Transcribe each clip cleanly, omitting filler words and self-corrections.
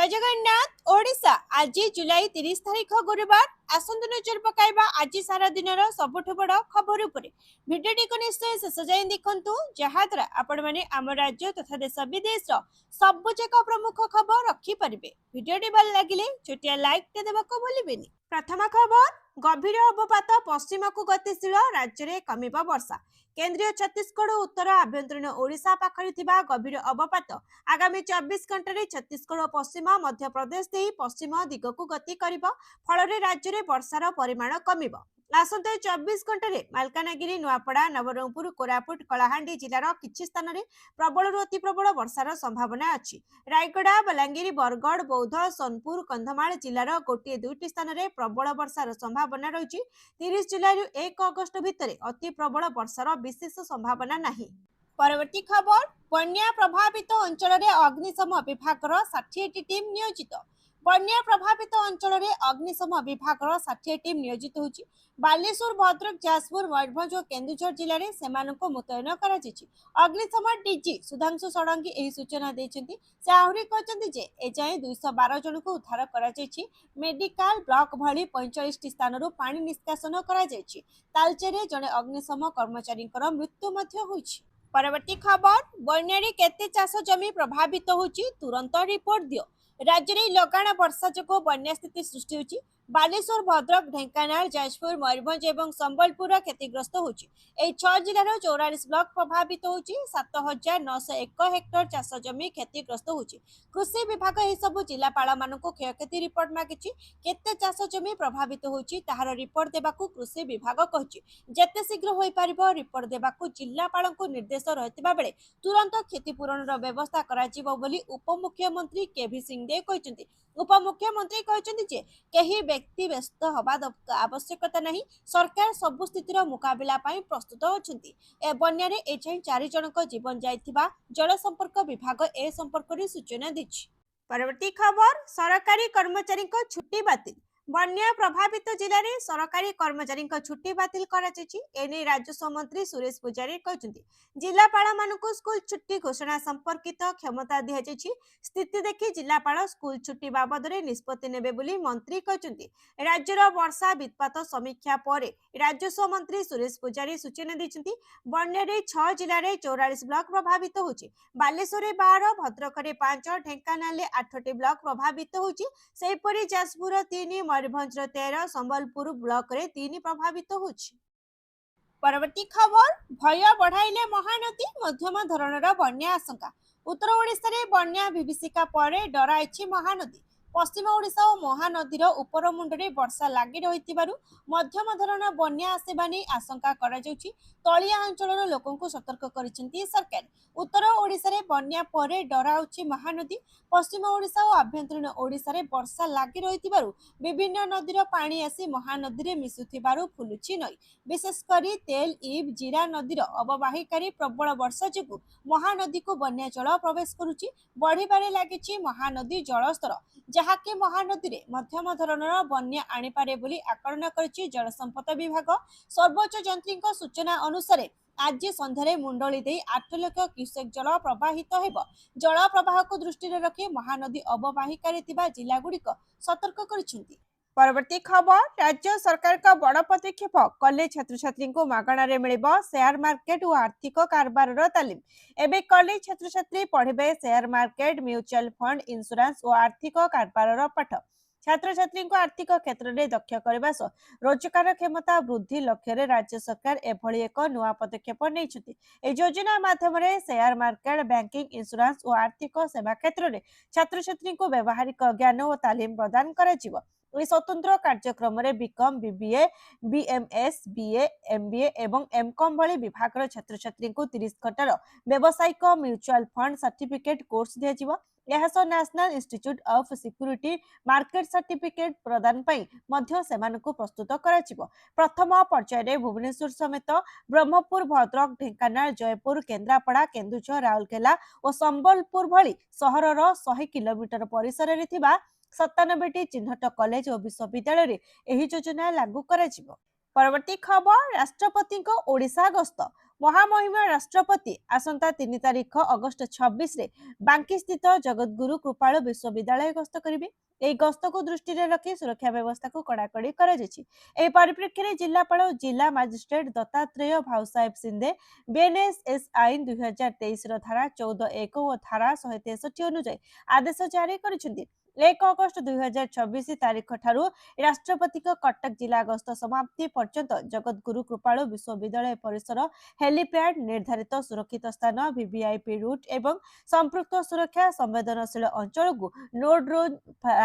जय जगन्नाथ ओडिशा आज जुलाई 30 तारीख गुरुवार आसंत नजर पकाइबा आज सारा दिन सबुठ बड़ खबर उपरे भिडियोटी को निश्चय शेष जाए देखंतु जहाद्वारा आपण माने आम राज्य तथा देश विदेश सबुजाक प्रमुख खबर रखी परिबे। भिडियोटी भल लागिले छोटिया लाइक टे देबाको भूलिबेनी। प्रथम खबर गभीर अवपात पश्चिम को गतिशील राज्य में कमिबा वर्षा। केंद्रीय छत्तीसगढ़ उत्तर आभ्यंतरीण ओडिशा पाखरे थिबा गभीर अवपात आगामी 24 घंटे छत्तीसगढ़ पश्चिम मध्य प्रदेश देई पश्चिम दिगकू गति करिबो। फल राज्य में वर्षार परिमाण कमिबो। आसंता 24 घंटे मालकानगिरी नुआपड़ा नवरंगपुर कोरापुट कलाहांडी जिलार किछि स्थान में प्रबल अति प्रबल वर्षार संभावना अछि। रायगड़ा बलांगीर बरगढ़ बौद्ध सोनपुर कंधमाल जिलार गोटे दुईटी स्थान में प्रबल वर्षार संभावना रही। 30 जुलाई 1 अगस्ट भितर अति प्रबल वर्षार विशेष संभावना नहीं। परवर्ती खबर बन्या प्रभावित अंचल में अग्निशम विभाग 60 टीम नियोजित। बन्या प्रभावित अंचल में अग्निशम विभाग 60 टीम नियोजित होची। बालेश्वर भद्रक जाजपुर मयूरभंज और केन्दुझर जिले में सेमानंको मुतयन करा जायछि। अग्निशम डीजी सुधांशु षडंगी एही सूचना दैछन्ति। से आहुरी कहछन्ति जे एजाए 212 जन को उद्धार करा जायछि। मेडिकल ब्लॉक भली 45 स्थानरू पानी निष्कासन करा जायछि। तालचेरे जने अग्निशम कर्मचारी मृत्यु मध्य होइछि। परवर्ती खबर बन्यारे केते चाष जमी प्रभावित होछि तुरंत रिपोर्ट दियो। राज्य में लगाण वर्षा जो बन्या स्थिति सृष्टि होछि। बालेश्वर भद्रक ढेंकानाल जाजपुर मयूरभंज और संबलपुर क्षतिग्रस्त होछि। एही 6 जिलार 44 ब्लॉक प्रभावित होछि। 7901 हेक्टर चाष जमी क्षतिग्रस्त होछि। कृषि विभाग एही सब जिलापाल मानकु क्षयक्षति रिपोर्ट मागिछि। केते चाष जमी प्रभावित होछि ताहार रिपोर्ट देबाकू कृषि विभाग कहिछि। जेते शीघ्र होई पारिबो रिपोर्ट देबाकू जिलापालंकु निर्देश रहतिबा बेले तुरंत क्षतिपूरणर व्यवस्था कराजिबो बोली उपमुख्यमंत्री केभी सिंहदेव कहछन्ति। उपमुख्यमंत्री कहछन्ति जे केही व्यक्ति व्यस्त हवा आवश्यकता नहीं। सरकार सबु स्थितिर मुकाबिला पाई प्रस्तुत अछन्ति। ए बन्यारे एजाई 4 जनक जीवन जाइथिबा जल संपर्क विभाग ए संपर्क रे सूचना दिछि। परवर्ती खबर सरकारी कर्मचारी को छुट्टी बातिल। बन्या प्रभावित जिले में सरकारी कर्मचारी छुट्टी बातिल एने राजस्व मंत्री सुरेश पुजारी कहते जिलापाल मानकु स्कूल छुट्टी घोषणा संपर्कित क्षमता दी जाइछि। स्थिति देखि जिलापाल स्कूल छुट्टी बाबद निष्पत्ति नेबे बोली मंत्री कहते। राज्यर वर्षा वित्पात समीक्षा पर राजस्व मंत्री सुरेश पुजारी सूचना दी। बन्यारे 6 जिले में 44 ब्लॉक प्रभावित होछि। बालेश्वर 12 भद्रक 5 ढेंकानाल 8टी ब्लॉक प्रभावित होछि। सेहीपरि जाजपुर 3 मयूरभंज 13 संबलपुर ब्लॉक रे 3 प्रभावित होछि। परवर्ती खबर भय बढ़ाइले महानदी मध्यम धरणर बन्या आशंका। उत्तर ओडिशा रे बन्या विभीषिका पर डराइछि महानदी। पश्चिम ओडिशा और महानदीर उपर मुंडरे वर्षा लगी रही मध्यम धरण बन्या आसवा नहीं आशंका करा जाउछि। तलिया अंचल लोकंकु सतर्क करिसेंती सरकार। उत्तर ओडिशा रे बन्या पर डराउछि महानदी। पश्चिम ओडिशा और आभ्यंतरीण ओडिशा रे वर्षा लगी रही विभिन्न नदीर पानी आसी महानदी रे मिसुथिबारु फुलुछि नई। विशेषकर तेल इब जीरा नदीर अववाहिकारी प्रबल वर्षा जोगु महानदी को बन्या जल प्रवेश करुछि। बढ़िबारे लागिछि महानदी जलस्तर जहाँकि महानदी रे मध्यम धरणर बन्या आनीपारे बोली आकलन करिछि जल संपद विभाग। सर्वोच्च यंत्रीक सूचना अनुसार आज संध्यारे मुंडली दे 8 लाख क्यूसेक जल प्रवाहित हेब। जल प्रवाह को दृष्टि रखी महानदी अववाहिकारी थिबा जिला गुड़िक सतर्क करिसेंती। परवर्ती खबर राज्य सरकार का बड़ पदक्षेप कॉलेज छात्र छात्री को मागणारे मिलिबो शेयर मार्केट और आर्थिक कारबार तालीम। एबे कॉलेज छात्र छात्री पढ़िबे share market mutual fund insurance और आर्थिक कारबार पाठ। छात्र छात्री को आर्थिक क्षेत्र में दक्ष करने सह रोजगार क्षमता वृद्धि लक्ष्य राज्य सरकार एभली एक नुआ पदक्षेप नहीं। योजना माध्यम शेयर मार्केट बैंकिंग इंश्योरेंस और आर्थिक सेवा क्षेत्र में छात्र छात्री को व्यावहारिक ज्ञान और तालीम प्रदान कर स्वतंत्र कार्यक्रम में BCom BBA BMS BA MBA एवं एमकॉम भली विभाग छात्र छात्री को 30 घंटार व्यावसायिक म्यूचुअल फंड सर्टिफिकेट कोर्स दिया। National Institute of Security Market certificate प्रदान को प्रस्तुत कर प्रथम पर्याय भुवनेश्वर समेत ब्रह्मपुर भद्रक ढेंकानाल जयपुर केन्द्रापड़ा केन्दुझर राउरकेला और संबलपुर भली सहरर 100 किलोमीटर परिसर में 97टी चिन्हट कॉलेज और विश्वविद्यालय एही योजना लागू करा जिवो। परवर्ती खबर राष्ट्रपति को ओडिशा गस्त। महामहिम राष्ट्रपति आसंता 3 तारिख अगस्त 26 रे बांकी स्थित जगतगुरु कृपाल विश्वविद्यालय गस्त करेंगे। ଏହି ଗସ୍ତକୁ ଦୃଷ୍ଟିରେ ରଖି ସୁରକ୍ଷା ବ୍ୟବସ୍ଥାକୁ କଡ଼ାକଡ଼ି କରାଯାଇଛି। ଏହି ପରିପ୍ରେକ୍ଷୀରେ ଜିଲ୍ଲାପାଳ ଓ ଜିଲ୍ଲା ମାଜିଷ୍ଟ୍ରେଟ ଦତ୍ତାତ୍ରେୟ ଭାଉସାହେବ ସିନ୍ଦେ ବିଏନଏସଏସ୍ ଆଇନ 2023 ର ଧାରା 14(1) ଓ ଧାରା 163 ଅନୁଯାୟୀ ଆଦେଶ ଜାରି କରିଛନ୍ତି। 1 ଅଗଷ୍ଟ 2024 ତାରିଖ ଠାରୁ ରାଷ୍ଟ୍ରପତିଙ୍କ କଟକ ଜିଲ୍ଲା ଗସ୍ତ ସମାପ୍ତି ପର୍ଯ୍ୟନ୍ତ ଜଗତଗୁରୁ କୃପାଳୁ ବିଶ୍ୱବିଦ୍ୟାଳୟ ପରିସର, ହେଲିପ୍ୟାଡ୍, ନିର୍ଦ୍ଧାରିତ ସୁରକ୍ଷିତ ସ୍ଥାନ, ଭିଭିଆଇପି ରୁଟ୍ ଏବଂ ସମ୍ପୃକ୍ତ ସୁରକ୍ଷା ସମ୍ବେଦନଶୀଳ ଅଞ୍ଚଳକୁ नो ड्रोन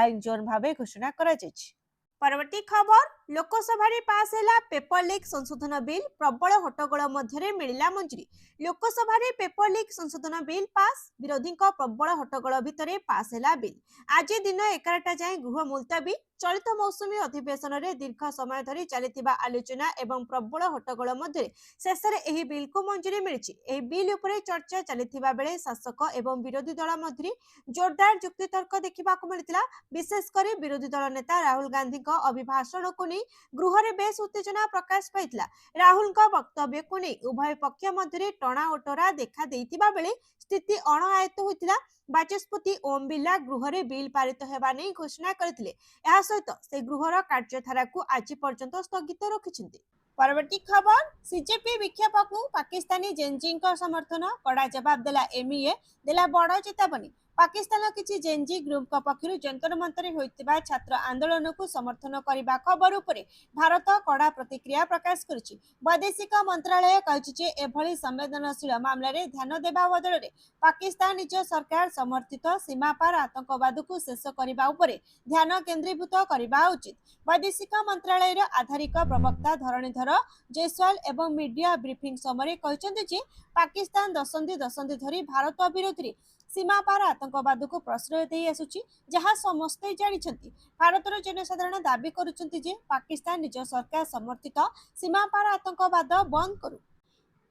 फ्लाइंग जोन भावे घोषणा कराଯାଇଛି। परवर्ती खबर लोकसभा पास है पेपर लीक संशोधन बिल प्रबल हट्टगोल मध्य मिला मंजूरी। लोकसभा पेपर लीक संशोधन बिल पास विरोधी प्रबल हट्टगोल भितर पास है बिल। आज दिन 11टा जाए गृह मुलतवी। चलित मौसुमी अधिवेशन में दीर्घ समय धरी चली आलोचना एवं प्रबल हट्टगोल मध्य शेष में बिल को मंजूरी मिली। बिल उपर चर्चा चली बेले शासक एवं विरोधी दल मध्य जोरदार युक्तितर्क देखा मिलता। विशेषकर विरोधी दल नेता राहुल गांधी अभिभाषण को नहीं गृह में बेस उत्तेजना प्रकाश पाइला। राहुल वक्तव्य को नहीं उभय पक्ष मध्य टणाओटरा देखा देइतिबा बेले स्थिति अणआयत्त होइतिला। बाचस्पति ओम बिरला गृह में बिल पारित हेबा नहीं घोषणा करथिले। एहा सहित से गृहर कार्यधारा को आज पर्यंत स्थगित रखिछन्ति। परवर्ती खबर सीजेपी विक्षेप को पाकिस्तानी जेनजी समर्थन कड़ा जवाब देला। एमईए देला बड़ चेतावनी। पाकिस्तान किसी जेनजी ग्रुप पक्षर जंतर मंतर होइतिबा छात्र आंदोलन को समर्थन करने खबर उपरे भारत कड़ा प्रतिक्रिया प्रकाश करिछि। वैदेशिक मंत्रालय कहिछि एभली संवेदनशील मामलें ध्यान देवा बदल में पाकिस्तान निज सरकार समर्थित सीमा पार आतंकवाद को शेष करने उपरे ध्यान केन्द्रीभूत करने उचित। वैदेशिक मंत्रालय आधारिक प्रवक्ता धरणीधर जयसवाल एवं मीडिया ब्रीफिंग समय कहते पाकिस्तान दशंधि धरी भारत विरोध में सीमा पार आतंकवाद को प्रश्रय दे आसुछि, जहां समस्ते जानिछन्ति। भारतर जनसाधारण दाबी करुछन्ति जे पाकिस्तान निज सरकार समर्थित सीमा पार आतंकवाद बंद करू।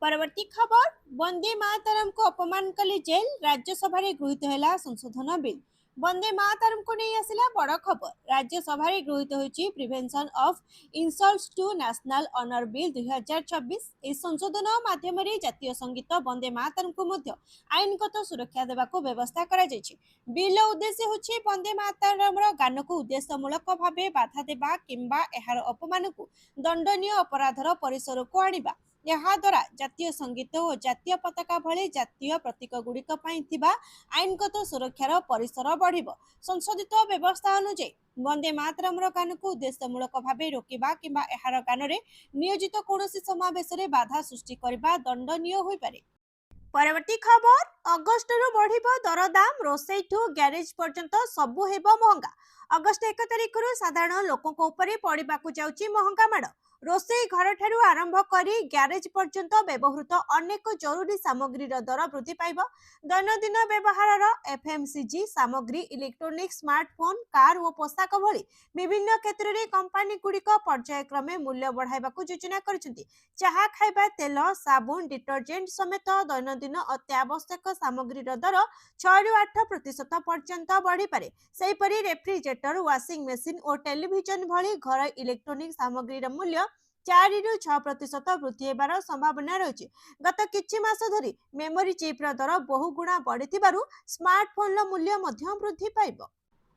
परवर्ती खबर वंदे मातरम को अपमान कले जेल। राज्यसभा गृहीत है संशोधन बिल। वंदे मातरम को नहीं आसिला बड़ खबर। राज्यसभा गृहीत होइछि prevention of insults to national honour bill 2026। इस संशोधन माध्यम जातीय संगीत वंदे मातरम को मध्य आईनगत सुरक्षा देवा को व्यवस्था करा जायछि। बिल उद्देश्य होछि वंदे मातरम गान को उद्देश्यमूलक भावे बाधा देबा किंबा एहार अपमान को दंडनीय अपराधर परिसर को आनिबा। यहाँ द्वारा जातीय संगीत और जातीय पताका भली जातीय प्रतीक गुड़िक आईनगत सुरक्षार परिसर बढ़िबो। संशोधित व्यवस्था अनुଯାयी वंदे मातरम गान को उद्देश्यमूलक भावे रोकिबा किंबा एहार गान में नियोजित कौनसी समावेश में बाधा सृष्टि करबा दंडनीय होई पारे। परवर्ती खबर अगस्ट बढ़िबो दरदाम। रोसई ठू ग्यारेज पर्यंत सबु हेबो महंगा। अगस्ट 1 तारिख साधारण लोकों ऊपर पड़ाकू जाउची महंगा माड़। रोसई घर ठारू आरंभ करी ग्यारेज पर्यंत व्यवहृत अनेक जरूरी सामग्री दर वृद्धि पाइब। दैनंदिन व्यवहार एफएमसीजी सामग्री, इलेक्ट्रोनिक, स्मार्टफोन, कार और पोशाक भली विभिन्न क्षेत्र में कंपानी गुड़िक पर्यायक्रमे मूल्य बढ़ाइबा योजना करछन्ति। चाहा खाइबा तेल, साबुन, डिटर्जेंट समेत दैनंदिन अत्यावश्यक सामग्री दर 6 ରୁ 8% पर्यंत बढ़ी पारे। सेहीपरि रेफ्रिजरेटर, वाशिंग मेसिन और टेलीविजन भली घर इलेक्ट्रोनिक सामग्री मूल्य 4 ରୁ 6% वृद्धि हेबार संभावना रही। गत किछि मास धरी मेमोरी चिप्र दर बहु गुणा बढ़िथिबारु स्मार्टफोन मूल्य मध्य वृद्धि पाइब।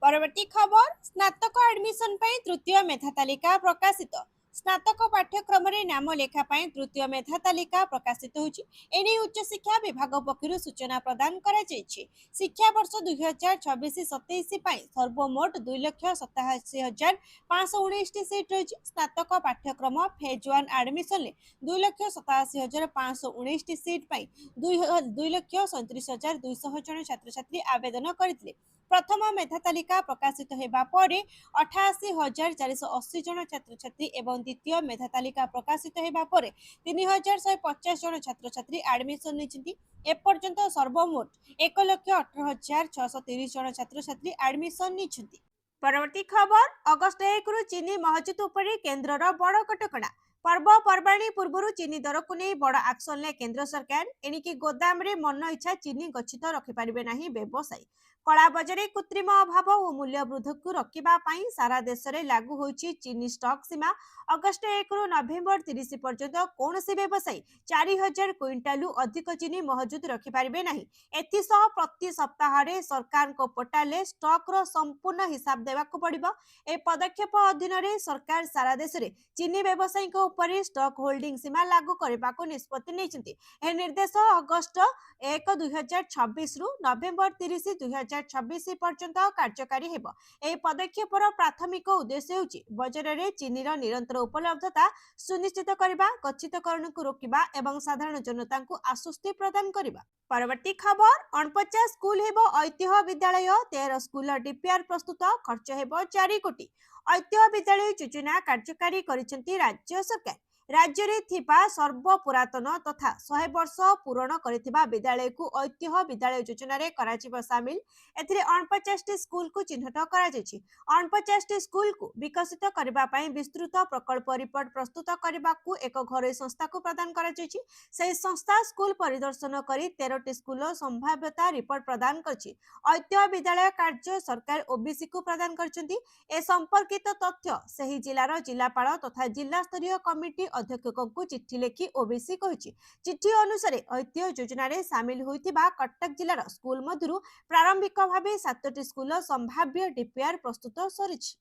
परवर्ती खबर स्नातक एडमिशन पई तृतीय मेधा तालिका प्रकाशित। स्नातक पाठ्यक्रम रे नाम लेखा पाई तृतीय मेधा तालिका प्रकाशित होछि। एने उच्च शिक्षा विभाग पक्षरु सूचना प्रदान करा जायछि। शिक्षा वर्ष 2026-27 पाई सर्वमोट 2,87,519 सीट रही। स्नातक पाठ्यक्रम फेज 1 एडमिशन ले 2,87,519 सीट पाई 2,37,200 जन छात्र छात्री आवेदन करथिले। प्रथम मेधा तालिका प्रकाशित हेबा परे 88,480 जन छात्र छात्री एवं द्वितीय मेधा तालिका प्रकाशित हेबा परे 3,150 जन छात्र छात्री एडमिशन लेछिंती। एपर्यंत सर्वमोट 1,18,630 जन छात्र छात्री एडमिशन लेछिंती। परवर्ती खबर अगस्ट 1 रु चीनी महजुद उपरे केंद्रर बड़ कटकणा। पर्वपर्वाणी पूर्व चीनी दर को नहीं बड़ एक्शन ले केंद्र सरकार। एणिकी गोदाम रे मन इच्छा चीनी गच्छित रखिपारे ना व्यवसायी। कला बजारे कृत्रिम अभाव और मूल्य वृद्धि को रोकवा सारा देश में लागू होईची चीनी स्टॉक सीमा। अगस्ट 1 रु नवेम्बर 30 पर्यंत कौन व्यवसायी 4000 क्विंटाल अधिक चीनी महजूद रखिपारे ना। एसह प्रति सप्ताह सरकार पोर्टाल स्टॉक रो संपूर्ण हिसाब देवाक पड़िबो। ए पदक्षेप अधीन रे सरकार सारा देश में चीनी व्यवसायी उपर स्टॉक होल्डिंग सीमा लागू करने को निष्पत्ति नेइछन्ति। ए निर्देश अगस्ट 1 2026 रु नवेम्बर 30 2026 पर्यंत कार्यकारी हेब। ए पदक्षेपर प्राथमिक उद्देश्य होची बजार में चीनीर निरंतर उपलब्धता सुनिश्चित करबा, गच्छितकरण को रोकवा एवं साधारण जनता को आश्वस्ति प्रदान करबा। परवर्ती खबर 49 स्कूल हेब ऐतिह्य विद्यालय 13 स्कूल डीपीआर प्रस्तुत खर्च हेब 4 कोटी। ऐतिह्य विद्यालय योजना कार्यकारी करिसेंती राज्य सरकार। राज्य रे थिबा सर्वपुरातन तथा 100 वर्ष पूरण करिथिबा विद्यालय को ऐतिह्य विद्यालय योजना रे कराचिबा शामिल। एथिरे 49 स्कूल को चिन्हट करा जायछि। 49 स्कूल को विकसित करबा पई विस्तृत प्रकल्प रिपोर्ट प्रस्तुत करबा को एक घरोई संस्था को प्रदान करा जायछि। सेही संस्था स्कूल परिदर्शन करी 13 स्कूल संभाव्यता रिपोर्ट प्रदान करछि। ऐतिह्य विद्यालय कार्य सरकार ओबीसी को प्रदान करछन्ती। ए संपर्कित तथ्य सेही जिलार जिलापाल तथा जिला स्तरीय कमिटी अध्यक्ष को चिट्ठी लिखि ओबीसी कहिछि। चिट्ठी अनुसार ऐतिह्य योजना रे शामिल होइतिबा कटक जिलार स्कूल मधुरु प्रारंभिक भावे 7टी स्कूल संभाव्य डीपीआर प्रस्तुत सरिछि।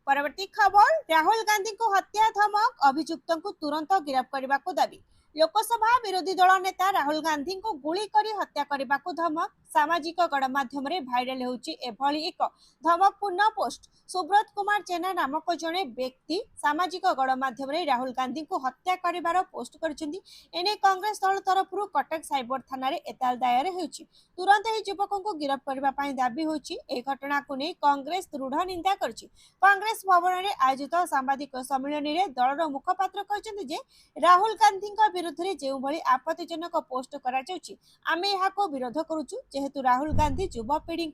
परवर्ती खबर राहुल गांधी को हत्या धमक, अभियुक्तों को तुरंत गिरफ्त करने को दाबी। लोकसभा विरोधी दल नेता राहुल गांधी को गुली करी हत्या करने को धमक। सामाजिक गणमाध्यम भाइराल होची एभली एक धमकपूर्ण पोस्ट। सुब्रत कुमार जेना नामक जड़े व्यक्ति सामाजिक गणमाध्यम राहुल गांधी को हत्या कर पोस्ट करछन्ती। एने कांग्रेस दल तरफ कटक साइबर थाना एताल दायर होची। तुरंत ही युवकों को गिरफ्त करने दाबी होची। ए घटना को नहीं कांग्रेस दृढ़ निंदा करछि। कांग्रेस भवन में आयोजित सांबादिक सम्मेलन में दलर मुखपात्र कहते जे राहुल गांधी विरुद्ध में जो भली आपत्तिजनक पोस्ट करा जाउछि आमे एहाको विरोध करूछु। जेहेतु राहुल गांधी युवपीढ़ी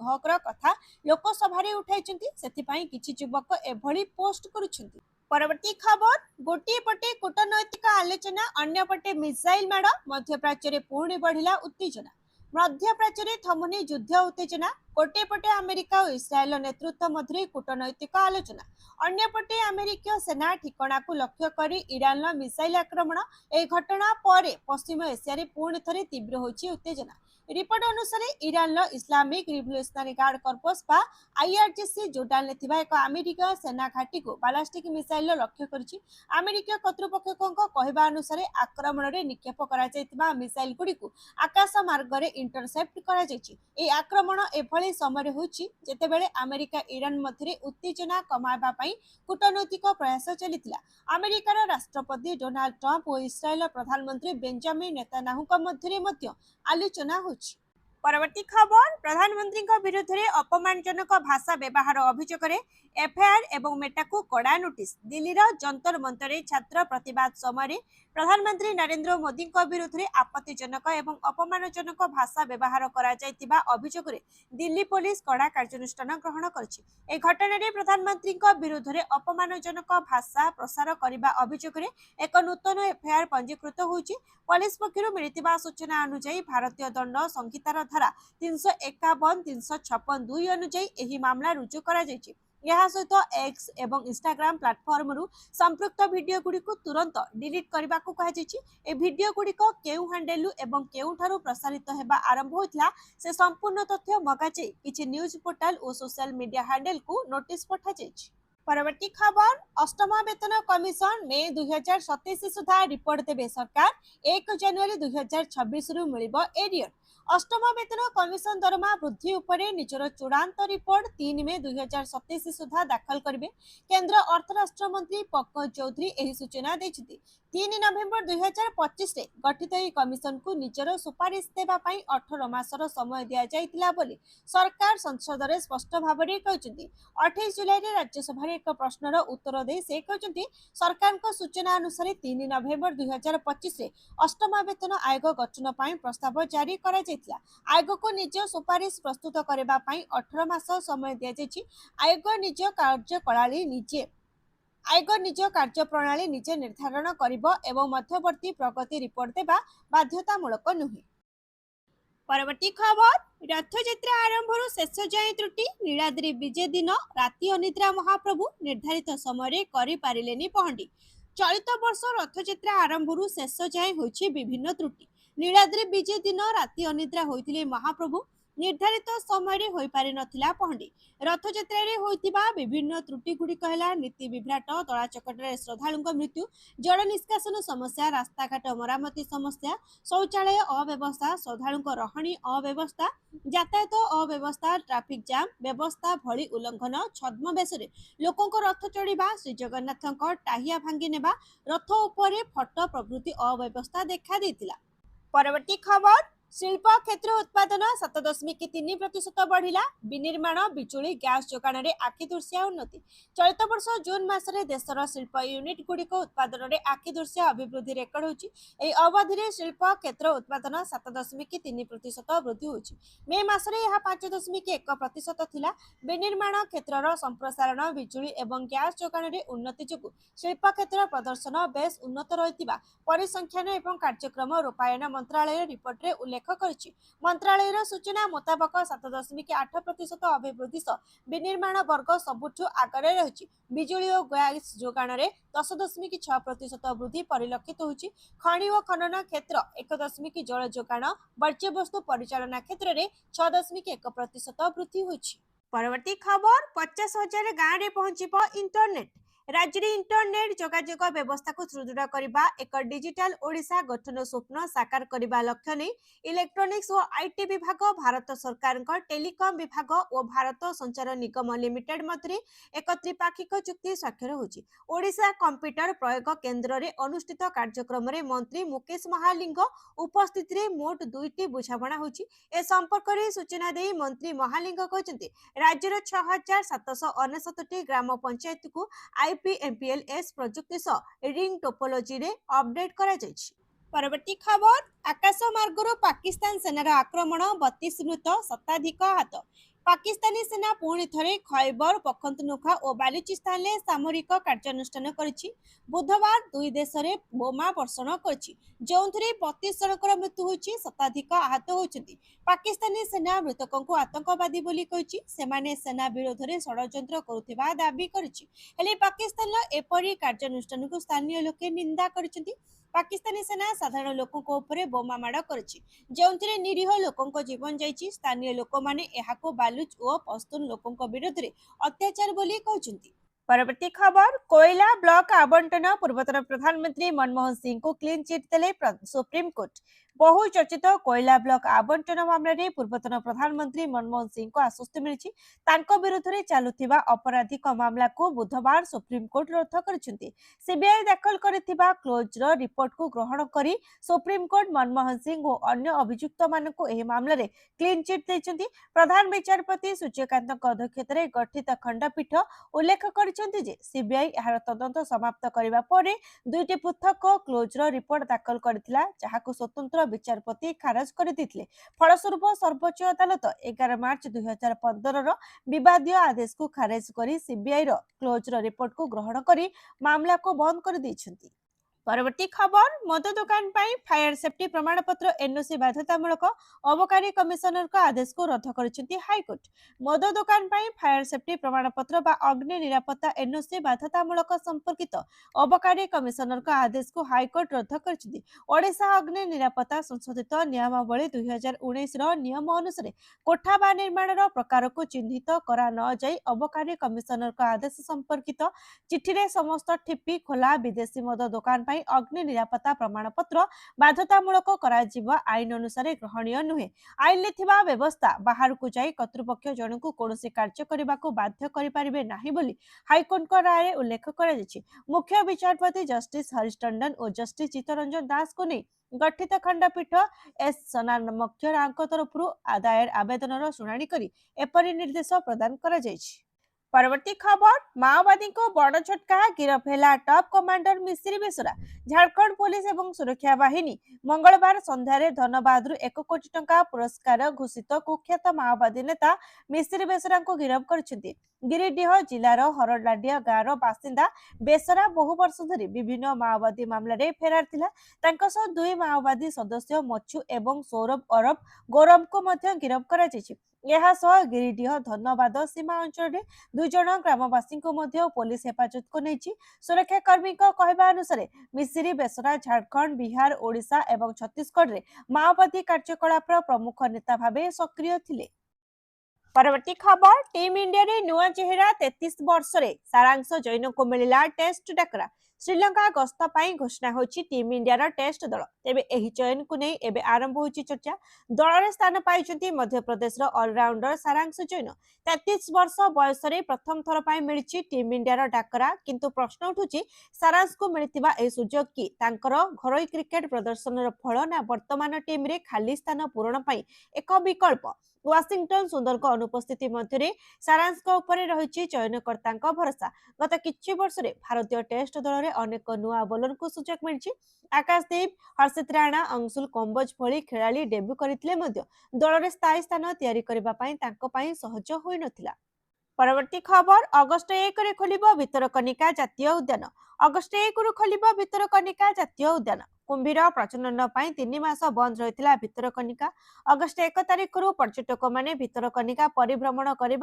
हकर कथा लोकसभा उठाई से किछि युवक एभली पोस्ट करुछन्ति। परवर्ती खबर गोटे पटे कूटनैतिक आलोचना अन्य पटे मिसाइल माड़। मध्यप्राच्य रे पुणी बढ़िला उत्तेजना। मध्यप्राच्य रे थमुनी युद्ध उत्तेजना। गोटे पटे अमेरिका और इस्राएल नेतृत्व मध्य कूटनैतिक आलोचना। अन्य पटे अमेरिकीय सेना ठिकाना को लक्ष्य कर ईरान मिसाइल आक्रमण। ए घटना पर पश्चिम एशिया रे पुणी थरे तीव्र होची उत्तेजना। रिपोर्ट अनुसार Iran Islamic revolutionary guard corpus बा आईआरजीसी जोर्डान ने थिबा एक अमेरिका सेना घाटी को बालास्टिक मिसाइल लक्ष्य करछि। अमेरिका कर्तृपक्षों कहवा अनुसार आक्रमण रे निक्षेप करा जायतिबा मिसाइल गुडी को आकाश मार्ग रे इंटरसेप्ट करा जायछि। ए आक्रमण एभली समय होछि जेतेबेले अमेरिका ईरान मध्य उत्तेजना कमाइबा पई कूटनैतिक प्रयास चलिथिला। अमेरिकार राष्ट्रपति डोनाल्ड ट्रंप और इस्राएल प्रधानमंत्री बेंजामिन नेतान्याहू मध्य आलोचना होछि। परवर्ती खबर प्रधानमंत्री विरुद्ध में अपमानजनक भाषा व्यवहार अभियोग एफआईआर एवं मेटा को कड़ा नोटिस। दिल्ली जंतर मंतर छात्र प्रतिवाद समय प्रधानमंत्री नरेंद्र मोदी विरुद्ध में आपत्तिजनक एवं अपमानजनक भाषा व्यवहार करा जायतिबा अभियोग दिल्ली पुलिस कड़ा कार्यानुष्ठान ग्रहण करछि। ए घटना रे प्रधानमंत्री विरुद्ध में अपमानजनक भाषा प्रसार करने अभियोग एक नूतन एफआईआर पंजीकृत होछि। पुलिस पक्षर मिलिथिबा सूचना अनुसार भारतीय दंड संहितार धारा 351, 356, 2 अनुसार एही मामला रुजु करा जायछि। यह सहित एक्स एवं इंस्टाग्राम प्लेटफॉर्म रु संपृक्त वीडियो गुडी को तुरंत डिलीट करबा को कहा जायछि। ए वीडियो गुडी को केउ हैंडल एवं केउ ठारू प्रसारित हेबा आरंभ होइतला से संपूर्ण तथ्य मगाचे किछि न्यूज पोर्टल और सोशल मीडिया हैंडल को नोटिस पठा जायछि। परवर्ती खबर अष्टम वेतन कमिशन मे 2027 सुधा रिपोर्ट देबे सरकार। 1 जनवरी 2026 रु मिलिबो एरियर। अष्टम वेतन कमिशन दरमा वृद्धि उपरे निजर चूड़ांत रिपोर्ट 3 मे 2027 सुधा दाखल करिवे। केंद्र अर्थ राष्ट्र मंत्री पंकज चौधरी एही सूचना दैछथि। 3 नवेम्बर 2025 रे गठित एही कमिशन को निजर सुपारिश देबा पई 18 मासर समय दिया जाइतिला बोली सरकार संसद रे स्पष्ट भाबरे कहचथि। 28 जुलाई रे राज्यसभा रे एक प्रश्नर उत्तर दे से कहचथि सरकार को सूचना अनुसार 3 नवेम्बर 2025 रे अष्टम वेतन आयोग गठन पई प्रस्ताव जारी करा जाइतिला। आयोग को निज सुपारिश प्रस्तुत करबा पई 18 मास समय दिया जाइछि। आयोग निज कार्यप्रणाली निजे निर्धारण करिबो एवं मध्यवर्ती प्रगति रिपोर्ट देबा बाध्यतामूलक नुहे। ପରବର୍ତ୍ତୀ ଖବର ରଥଯାତ୍ରା ଆରମ୍ଭରୁ ଶେଷ ଯାଏଁ ତ୍ରୁଟି ନୀଳାଦ୍ରି ବିଜେ ଦିନ ରାତି ଅନିଦ୍ରା ମହାପ୍ରଭୁ ନିର୍ଦ୍ଧାରିତ ସମୟରେ କରିପାରିଲେନି ପହଣ୍ଡି। ଚଳିତ ବର୍ଷ ରଥଯାତ୍ରା ଆରମ୍ଭରୁ ଶେଷ ଯାଏଁ ହୋଇଛି ବିଭିନ୍ନ ତ୍ରୁଟି। ନୀଳାଦ୍ରି ବିଜେ ଦିନ ରାତି ଅନିଦ୍ରା ହୋଇଥିଲେ ମହାପ୍ରଭୁ ନିର୍ଦ୍ଧାରିତ ସମୟରେ ହୋଇପାରିନଥିଲା ପହଣ୍ଡି। ରଥଯାତ୍ରାରେ ହୋଇଥିବା ବିଭିନ୍ନ ତ୍ରୁଟି ଗୁଡ଼ିକ ହେଲା ନୀତି ବିଭ୍ରାଟ, ଦଳାଚକଟାରେ ଶ୍ରଦ୍ଧାଳୁଙ୍କ ମୃତ୍ୟୁ, ଜଳ ନିଷ୍କାସନ ସମସ୍ୟା, ରାସ୍ତାଘାଟ ମରାମତି ସମସ୍ୟା, ଶୌଚାଳୟ ଅବ୍ୟବସ୍ଥା, ଶ୍ରଦ୍ଧାଳୁଙ୍କ ରହଣି ଅବ୍ୟବସ୍ଥା, ଯାତାୟାତ ଅବ୍ୟବସ୍ଥା, ଟ୍ରାଫିକ୍ ଜାମ୍ ବ୍ୟବସ୍ଥା ଭଳି ଉଲ୍ଲଂଘନ, ଛଦ୍ମବେଶରେ ଲୋକଙ୍କ ରଥ ଚଢ଼ିବା, ଶ୍ରୀଜଗନ୍ନାଥଙ୍କ ଟାହିଆ ଭାଙ୍ଗି ନେବା, ରଥ ଉପରେ ଫଟୋ ପ୍ରଭୃତି ଅବ୍ୟବସ୍ଥା ଦେଖାଦେଇଥିଲା। ପରବର୍ତ୍ତୀ ଖବର ଶିଳ୍ପ କ୍ଷେତ୍ର ଉତ୍ପାଦନ 7.3% ବଢ଼ିଲା। ବିନିର୍ମାଣ, ବିଜୁଳି, ଗ୍ୟାସ୍ ଯୋଗାଣରେ ଆଖିଦୃଶିଆ ଉନ୍ନତି। ଚଳିତ ବର୍ଷ ଜୁନ୍ ମାସରେ ଦେଶର ଶିଳ୍ପ ୟୁନିଟ୍ ଗୁଡ଼ିକ ଉତ୍ପାଦନରେ ଆଖିଦୃଶିଆ ଅଭିବୃଦ୍ଧି ରେକର୍ଡ ହୋଇଛି। ଏହି ଅବଧିରେ ଶିଳ୍ପ କ୍ଷେତ୍ର ଉତ୍ପାଦନ 7.3% ବୃଦ୍ଧି ହୋଇଛି। ମେ ମାସରେ ଏହା 5.1% ଥିଲା। ବିନିର୍ମାଣ କ୍ଷେତ୍ରର ସମ୍ପ୍ରସାରଣ, ବିଜୁଳି ଏବଂ ଗ୍ୟାସ୍ ଯୋଗାଣରେ ଉନ୍ନତି ଯୋଗୁଁ ଶିଳ୍ପ କ୍ଷେତ୍ର ପ୍ରଦର୍ଶନ ବେଶ୍ ଉନ୍ନତ ରହିଥିବା ପରିସଂଖ୍ୟାନ ଏବଂ କାର୍ଯ୍ୟକ୍ରମ ରୂପାୟନ ମନ୍ତ୍ରାଳୟ ରିପୋର୍ଟରେ ଉଲ୍ଲେଖ କରିଛି। ମନ୍ତ୍ରାଳୟର ସୂଚନା ମୁତାବକ 7.8% ଅଭିବୃଦ୍ଧି ସହ ବିନିର୍ମାଣ ବର୍ଗ ସବୁଠୁ ଆଗରେ ରହିଛି। ବିଜୁଳି ଓ ଗ୍ୟାସ୍ ଯୋଗାଣରେ 10.6% ବୃଦ୍ଧି ପରିଲକ୍ଷିତ ହୋଇଛି। ଖଣି ଓ ଖନନ କ୍ଷେତ୍ର 1. ଜଳ ଯୋଗାଣ, ବର୍ଜ୍ୟବସ୍ତୁ ପରିଚାଳନା କ୍ଷେତ୍ରରେ 6.1% ବୃଦ୍ଧି ହୋଇଛି। ପରବର୍ତ୍ତୀ ଖବର 50,000 ଗାଁରେ ପହଞ୍ଚିବ ଇଣ୍ଟରନେଟ୍। ରାଜ୍ୟରେ ଇଣ୍ଟରନେଟ୍ ଯୋଗାଯୋଗ ବ୍ୟବସ୍ଥାକୁ ସୁଦୃଢ଼ କରିବା, ଏକ ଡିଜିଟାଲ ଓଡ଼ିଶା ଗଠନ ସ୍ୱପ୍ନ ସାକାର କରିବା ଲକ୍ଷ୍ୟ ନେଇ ଇଲେକ୍ଟ୍ରୋନିକ୍ସ ଓ ଆଇଟି ବିଭାଗ, ଭାରତ ସରକାରଙ୍କ ଟେଲିକମ୍ ବିଭାଗ ଓ ଭାରତ ସଞ୍ଚାର ନିଗମ ଲିମିଟେଡ୍ ମଧ୍ୟରେ ଏକ ତ୍ରିପାକ୍ଷିକ ଚୁକ୍ତି ସ୍ୱାକ୍ଷର ହୋଇଛି। ଓଡ଼ିଶା କମ୍ପ୍ୟୁଟର ପ୍ରୟୋଗ କେନ୍ଦ୍ରରେ ଅନୁଷ୍ଠିତ କାର୍ଯ୍ୟକ୍ରମରେ ମନ୍ତ୍ରୀ ମୁକେଶ ମହାଲିଙ୍କ ଉପସ୍ଥିତିରେ ମୋଟ 2ଟି ବୁଝାମଣା ହୋଇଛି। ଏ ସମ୍ପର୍କରେ ସୂଚନା ଦେଇ ମନ୍ତ୍ରୀ ମହାଲିଙ୍ଗ କହିଛନ୍ତି, ରାଜ୍ୟର 6,759ଟି ଗ୍ରାମ ପଞ୍ଚାୟତକୁ IPMPLS ପ୍ରଯୁକ୍ତି ସହ ରିଙ୍ଗ ଟୋପୋଲୋଜିରେ ଅପଡେଟ୍ କରାଯାଇଛି। ପରବର୍ତ୍ତୀ ଖବର ଆକାଶ ମାର୍ଗରୁ ପାକିସ୍ତାନ ସେନାର ଆକ୍ରମଣ, 32 ମୃତ, ଶତାଧିକ ଆହତ। ପାକିସ୍ତାନୀ ସେନା ପୁଣି ଥରେ ଖୈବର ପଖତୁନଖା ଓ ବାଲୁଚିସ୍ତାନରେ ସାମରିକ କାର୍ଯ୍ୟାନୁଷ୍ଠାନ କରିଛି। ବୁଧବାର ଦୁଇ ଦେଶରେ ବୋମା ବର୍ଷଣ କରିଛି, ଯେଉଁଥିରେ 32 ଜଣଙ୍କର ମୃତ୍ୟୁ ହୋଇଛି, ଶତାଧିକ ଆହତ ହୋଇଛନ୍ତି। ପାକିସ୍ତାନୀ ସେନା ମୃତକଙ୍କୁ ଆତଙ୍କବାଦୀ ବୋଲି କହିଛି। ସେମାନେ ସେନା ବିରୋଧରେ ଷଡ଼ଯନ୍ତ୍ର କରୁଥିବା ଦାବି କରିଛି। ହେଲେ ପାକିସ୍ତାନର ଏପରି କାର୍ଯ୍ୟାନୁଷ୍ଠାନକୁ ସ୍ଥାନୀୟ ଲୋକେ ନିନ୍ଦା କରିଛନ୍ତି। ପାକିସ୍ତାନୀ ସେନା ସାଧାରଣ ଲୋକଙ୍କ ଉପରେ ବୋମା ମାଡ଼ କରିଛି, ଯେଉଁଥିରେ ନିରୀହ ଲୋକଙ୍କ ଜୀବନ ଯାଇଛି। ସ୍ଥାନୀୟ ଲୋକମାନେ ଏହାକୁ ବାଲୁଚ ଓ ପଶ୍ତୁନ ଲୋକଙ୍କ ବିରୋଧରେ ଅତ୍ୟାଚାର ବୋଲି କହିଛନ୍ତି। ପରବର୍ତ୍ତୀ ଖବର କୋଇଲା ବ୍ଲକ ଆବଣ୍ଟନ, ପୂର୍ବତନ ପ୍ରଧାନମନ୍ତ୍ରୀ ମନମୋହନ ସିଂଙ୍କୁ କ୍ଲିନ୍ ଚିଟ୍ ଦେଲେ ସୁପ୍ରିମକୋର୍ଟ। ବହୁ ଚର୍ଚ୍ଚିତ କୋଇଲା ବ୍ଲକ ଆବଣ୍ଟନ ମାମଲାରେ ପୂର୍ବତନ ପ୍ରଧାନମନ୍ତ୍ରୀ ମନମୋହନ ସିଂଙ୍କୁ ଆଶ୍ୱସ୍ତି ମିଳିଛି। ତାଙ୍କ ବିରୁଦ୍ଧରେ ଚାଲୁଥିବା ଅପରାଧିକ ମାମଲାକୁ ବୁଧବାର ସୁପ୍ରିମକୋର୍ଟ ରଦ୍ଦ କରିଛନ୍ତି। ସିବିଆଇ ଦାଖଲ କରିଥିବା କ୍ଲୋଜର ରିପୋର୍ଟକୁ ଗ୍ରହଣ କରି ସୁପ୍ରିମକୋର୍ଟ ମନମୋହନ ସିଂ ଓ ଅନ୍ୟ ଅଭିଯୁକ୍ତମାନଙ୍କୁ ଏହି ମାମଲାରେ କ୍ଲିନ୍ ଚିଟ୍ ଦେଇଛନ୍ତି। ପ୍ରଧାନ ବିଚାରପତି ସୂର୍ଯ୍ୟକାନ୍ତଙ୍କ ଅଧ୍ୟକ୍ଷତାରେ ଗଠିତ ଖଣ୍ଡପୀଠ ଉଲ୍ଲେଖ କରିଛନ୍ତି ଯେ ସିବିଆଇ ଏହାର ତଦନ୍ତ ସମାପ୍ତ କରିବା ପରେ 2ଟି ପୃଥକ କ୍ଲୋଜର ରିପୋର୍ଟ ଦାଖଲ କରିଥିଲା, ଯାହାକୁ ସ୍ୱତନ୍ତ୍ର ବିଚାରପତି ଖାରଜ କରିଦେଇଥିଲେ। ଫଳସ୍ୱରୂପ ସର୍ବୋଚ୍ଚ ଅଦାଲତ 11 ମାର୍ଚ୍ଚ 2015ର ବିବାଦୀୟ ଆଦେଶକୁ ଖାରଜ କରି ସିବିଆଇର କ୍ଲୋଜର ରିପୋର୍ଟକୁ ଗ୍ରହଣ କରି ମାମଲାକୁ ବନ୍ଦ କରିଦେଇଛନ୍ତି। ପରବର୍ତ୍ତୀ ଖବର ମଦ ଦୋକାନ ପାଇଁ ଫାୟାର ସେଫ୍ଟି ପ୍ରମାଣପତ୍ର ଏନ୍ଓସି ବାଧ୍ୟତାମୂଳକ, ଅବକାରୀ କମିଶନରଙ୍କ ଆଦେଶକୁ ରଦ୍ଦ କରିଛନ୍ତି ହାଇକୋର୍ଟ। ମଦ ଦୋକାନ ପାଇଁ ଫାୟାର ସେଫ୍ଟି ପ୍ରମାଣପତ୍ର ବା ଅଗ୍ନି ନିରାପତ୍ତା ଏନ୍ଓସି ବାଧ୍ୟତାମୂଳକ ସମ୍ପର୍କିତ ଅବକାରୀ କମିଶନରଙ୍କ ଆଦେଶକୁ ହାଇକୋର୍ଟ ରଦ୍ଦ କରିଛନ୍ତି। ଓଡ଼ିଶା ଅଗ୍ନି ନିରାପତ୍ତା ସଂଶୋଧିତ ନିୟମାବଳୀ 2019ର ନିୟମ ଅନୁସାରେ କୋଠା ବା ନିର୍ମାଣର ପ୍ରକାରକୁ ଚିହ୍ନିତ କରା ନ ଯାଇ ଅବକାରୀ କମିଶନରଙ୍କ ଆଦେଶ ସମ୍ପର୍କିତ ଚିଠିରେ ସମସ୍ତ ଠିପି ଖୋଲା ବିଦେଶୀ ମଦ ଦୋକାନ ପାଇଁ ଅଗ୍ନି ନିରାପତ୍ତା ପ୍ରମାଣପତ୍ର ବାଧ୍ୟତାମୂଳକ କରାଯିବା ଆଇନ ଅନୁସାରେ ଗ୍ରହଣୀୟ ନୁହେଁ। ଆଇନରେ ଥିବା ବ୍ୟବସ୍ଥା ବାହାରକୁ ଯାଇ କର୍ତ୍ତୃପକ୍ଷ ଜଣଙ୍କୁ କୌଣସି କାର୍ଯ୍ୟ କରିବାକୁ ବାଧ୍ୟ କରିପାରିବେ ନାହିଁ ବୋଲି ହାଇକୋର୍ଟଙ୍କ ରାୟରେ ଉଲ୍ଲେଖ କରାଯାଇଛି। ମୁଖ୍ୟ ବିଚାରପତି ଜଷ୍ଟିସ ହରିଶ ଟଣ୍ଡନ ଓ ଜଷ୍ଟିସ ଚିତ୍ତରଞ୍ଜନ ଦାସଙ୍କୁ ନେଇ ଗଠିତ ଖଣ୍ଡପୀଠ ଏସ୍ ସନାମକ୍ଷ ରାଓଙ୍କ ତରଫରୁ ଦାୟର ଆବେଦନର ଶୁଣାଣି କରି ଏପରି ନିର୍ଦ୍ଦେଶ ପ୍ରଦାନ କରାଯାଇଛି। परवर्ती खबर माओवादी को बड़ झटका गिरफ है टॉप कमांडर मिस्री बेसरा झारखंड पुलिस एवं सुरक्षा बाहिनी मंगलवार संध्यारे धनबाद 1 कोटी टंका पुरस्कार घोषित कुख्यात माओवादी नेता मिस्री बेसरा को गिरफ कर गिरिडीह जिलार हरडाडिया गाँव बासिंदा बेसरा बहु वर्ष धरी विभिन्न माओवादी मामलें फेरार थिला। तांको सह दुई माओवादी सदस्य मच्छु एवं सौरभ अरब गौरव को मध्य गिरफ कर गिरिडीह धनबाद सीमा अंचल दुई जन ग्रामवासी पुलिस हेफाजत को नहीं सुरक्षाकर्मी कहवा अनुसार मिस्री बेसरा झारखंड बिहार ओडिशा एवं छत्तीसगढ़ में माओवादी कार्यकलाप प्रमुख नेता भाव सक्रिय थिले। परवर्ती खबर टीम इंडिया रे नुआ चेहरा 33 वर्ष रे सारांश जैन को मिला टेस्ट डाकरा श्रीलंका गस्त पाई घोषणा होची टीम इंडिया रा टेस्ट दल तेबे एही चयन को नहीं एबे आरंभ होची चर्चा। दल रे स्थान पाइचंती मध्य प्रदेश रो ऑलराउंडर सारांश जैन 33 वर्ष बयस रे प्रथम थर पाई मिलिची टीम इंडिया रा डाकरा किंतु प्रश्न उठुची सारांश को मिलिथिबा ए सुजोग की तांकर घरोई क्रिकेट प्रदर्शन रो फल ना वर्तमान टीम रे खाली स्थान पूरण पाई एक विकल्प। वाशिंगटन सुंदर को अनुपस्थिति मध्य सारांश रही चयनकर्ता भरोसा गत किछि वर्ष रे भारतीय टेस्ट दल में अनेक नुआ बोलर को सुजोग मिली। आकाशदीप हर्षित राणा अंशुल कंबोज भली खेलाड़ी डेब्यू करथिले मध्य दल में स्थायी स्थान तैयारी करबा पई तांको पई सहज होई नथिला। परवर्ती खबर अगस्ट 1 रे खोलिबो भितरकनिका जातीय उद्यान अगस्ट 1 रु खोलिबो भितरकनिका जातीय उद्यान कुंभीर प्रजनन 3 मास बंद रही भितरकनिका अगस्ट 1 तारिख पर्यटक माने भितरकनिका परिभ्रमण करने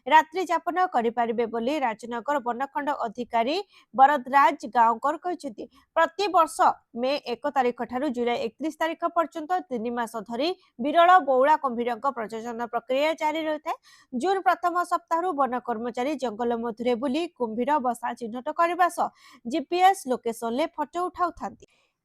रात्रि यापन करें बोली राजनगर वनखंड अधिकारी बरदराज गांवकर कहते। प्रति वर्ष मे 1 तारिख ठारू जुलाई 31 तारिख पर्यंत 3 मास धरी विरल बौला कुंभीर प्रजनन प्रक्रिया जारी रही है। जून प्रथम सप्ताह वन कर्मचारी जंगल मधुरे बुली कुंभीर बसा चिन्हट करने जीपीएस लोकेशन फोटो उठाऊ।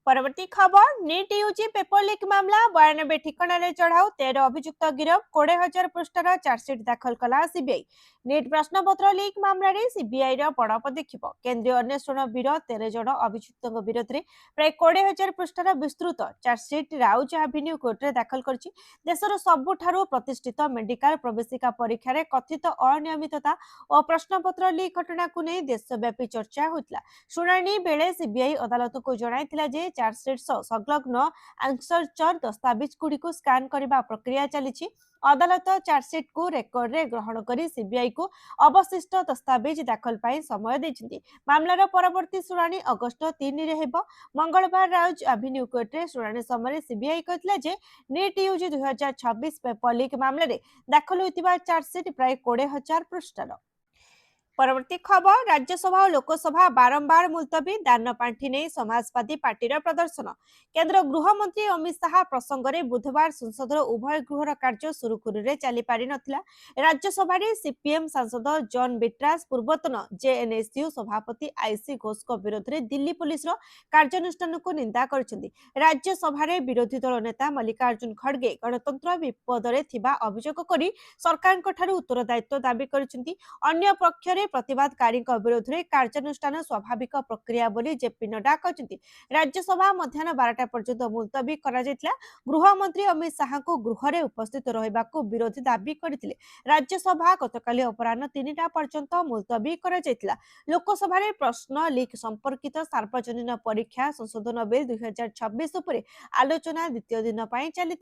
परवर्ती खबर नीट यूजी पेपर लीक मामला 92 ठिकाना चढ़ाऊ 13 अभियुक्त गिरफ 20,000 पृष्ठार चार्जसीट दाखल कला सीबीआई। नीट प्रश्नपत्र लीक मामला सीबीआई बड़ पदक्षेप केंद्रीय अन्वेषण ब्यूरो 13 जन अभियुक्त विरोध में प्राय 20,000 पृष्ठार विस्तृत चार्जसीट राउज एवेन्यू कोर्ट में दाखल कर देशर सबुठारु प्रतिष्ठित मेडिकल प्रवेशिका परीक्षा कथित अनियमितता और प्रश्नपत्र लीक घटना को नहीं देशव्यापी चर्चा होता। शुणाणी बेले सीबीआई अदालत को जणाइथिला जे चार्जसीट संलग्न आंसर दस्तावेज गुड़ी को स्कान करने प्रक्रिया चली। अदालत चार्जसीट को रेकर्ड रे ग्रहण कर सीबीआई को अवशिष्ट दस्तावेज दाखल पाई समय देछिंती। मामलार परवर्ती शुणाणी अगस्ट 3 रे हेबो। मंगलवार राउज एवेन्यू कोर्ट रे शुणाणी समय सीबीआई कहथिला जे नीट यूजी 2026 पेपर लीक मामला रे दाखल होइतिबा चार्जसीट प्राय 20,000 पृष्ठार। परवर्ती खबर राज्यसभा और लोकसभा बारंबार मुलतवी दान पांठी नहीं समाजवादी पार्टी प्रदर्शन केंद्र गृहमंत्री अमित शाह प्रसंग में बुधवार संसदर उभय गृहर कार्य सुरुखुरु चली पारि नथिला। राज्यसभा सीपीएम सांसद जॉन बिट्रास पूर्वतन जेएनएसयू सभापति आईसी घोष विरोध में दिल्ली पुलिस कार्यानुष्ठान को निंदा करछन्ती। राज्यसभा विरोधी दल नेता मल्लिकार्जुन खड़गे गणतंत्र विपद में थिबा अभियोग करी सरकार उत्तरदायित्व दाबी करछन्ती। अन्य पक्षरे प्रतिवादकारी विरोध में कार्यानुष्ठान स्वाभाविक प्रक्रिया बोली जेपी नड्डा कहते। राज्यसभा मध्याह्न 12टा पर्यंत मुलतवी गृहमंत्री अमित शाह को गृह में उपस्थित रहा विरोधी दाबी करते। राज्यसभा गतकाली अपराह्न 3टा पर्यंत मुलतवी लोकसभा प्रश्न लीक संपर्कित सार्वजनिक परीक्षा संशोधन बिल 2026 आलोचना द्वितीय दिन चली।